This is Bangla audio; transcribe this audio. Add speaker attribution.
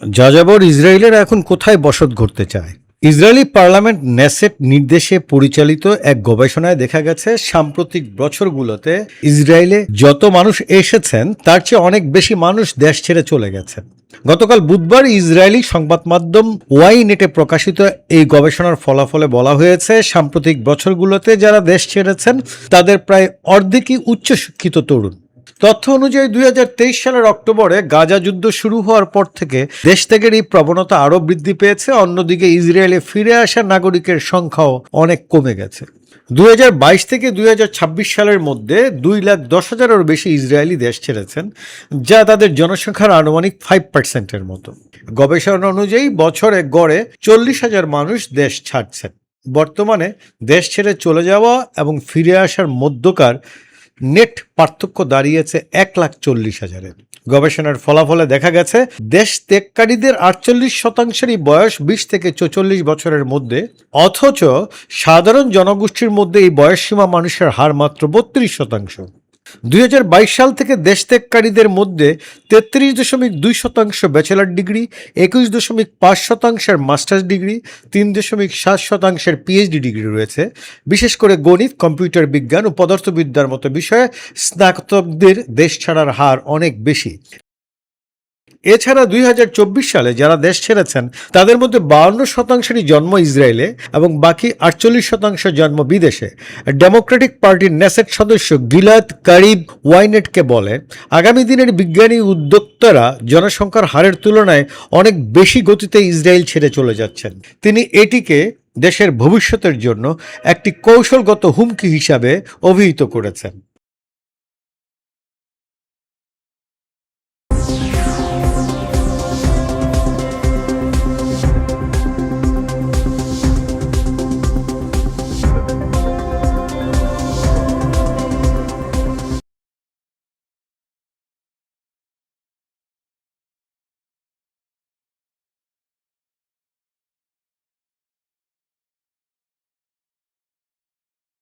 Speaker 1: যাযাবর ইসরায়েলের এখন কোথায় বসত গড়তে চায়? ইসরায়েলি পার্লামেন্ট নেসেট নির্দেশে পরিচালিত এক গবেষণায় দেখা গেছে সাম্প্রতিক বছরগুলোতে ইসরায়েলে যত মানুষ এসেছেন তার চেয়ে অনেক বেশি মানুষ দেশ ছেড়ে চলে গেছেন। গতকাল বুধবার ইসরায়েলি সংবাদ মাধ্যম ওয়াইনেটে প্রকাশিত এই গবেষণার ফলাফলে বলা হয়েছে সাম্প্রতিক বছরগুলোতে যারা দেশ ছেড়েছেন তাদের প্রায় অর্ধেকই উচ্চশিক্ষিত তরুণ। তথ্য অনুযায়ী 2023 সালের অক্টোবরে গাজা যুদ্ধ শুরু হওয়ার পর থেকে দেশ ত্যাগের এই প্রবণতা আরও বৃদ্ধি পেয়েছে। অন্যদিকে ইসরায়েলে ফিরে আসা নাগরিকের সংখ্যাও অনেক কমে গেছে। 2022 থেকে 2026 সালের মধ্যে 2,10,000-এরও বেশি ইসরায়েলি দেশ ছেড়েছেন, যা তাদের জনসংখ্যার আনুমানিক 5%-এর মতো। গবেষণা অনুযায়ী বছরে গড়ে 40,000 মানুষ দেশ ছাড়ছেন। বর্তমানে দেশ ছেড়ে চলে যাওয়া এবং ফিরে আসার মধ্যকার নেট পার্থক্য দাঁড়িয়েছে 1,40,000-এর। গবেষণার ফলাফলে দেখা গেছে দেশ ত্যাগকারীদের 48%-ই বয়স 20 থেকে 44 বছরের মধ্যে, অথচ সাধারণ জনগোষ্ঠীর মধ্যে এই বয়সসীমা মানুষের হার মাত্র 32%। 2022 সাল থেকে দেশ ত্যাগকারীদের মধ্যে 33.2% bachelor degree, 21.5% masters degree, 3.7% PhD degree রয়েছে। বিশেষ করে গণিত, কম্পিউটার বিজ্ঞান ও পদার্থবিদ্যার মতো বিষয়ে স্নাতকদের দেশ ছাড়ার হার অনেক বেশি। এছাড়া 2024 সালে যারা দেশ ছেড়েছেন তাদের মধ্যে 52%-ই জন্ম ইসরায়েলে এবং বাকি 48% জন্ম বিদেশে। ডেমোক্রেটিক পার্টির নেসেট সদস্য গিলাদ কারিব ওয়াইনেটকে বলেন, আগামী দিনের বিজ্ঞানী উদ্যোক্তারা জনসংখ্যার হারের তুলনায় অনেক বেশি গতিতে ইসরায়েল ছেড়ে চলে যাচ্ছেন। তিনি এটিকে দেশের ভবিষ্যতের জন্য একটি কৌশলগত হুমকি হিসাবে অভিহিত করেছেন।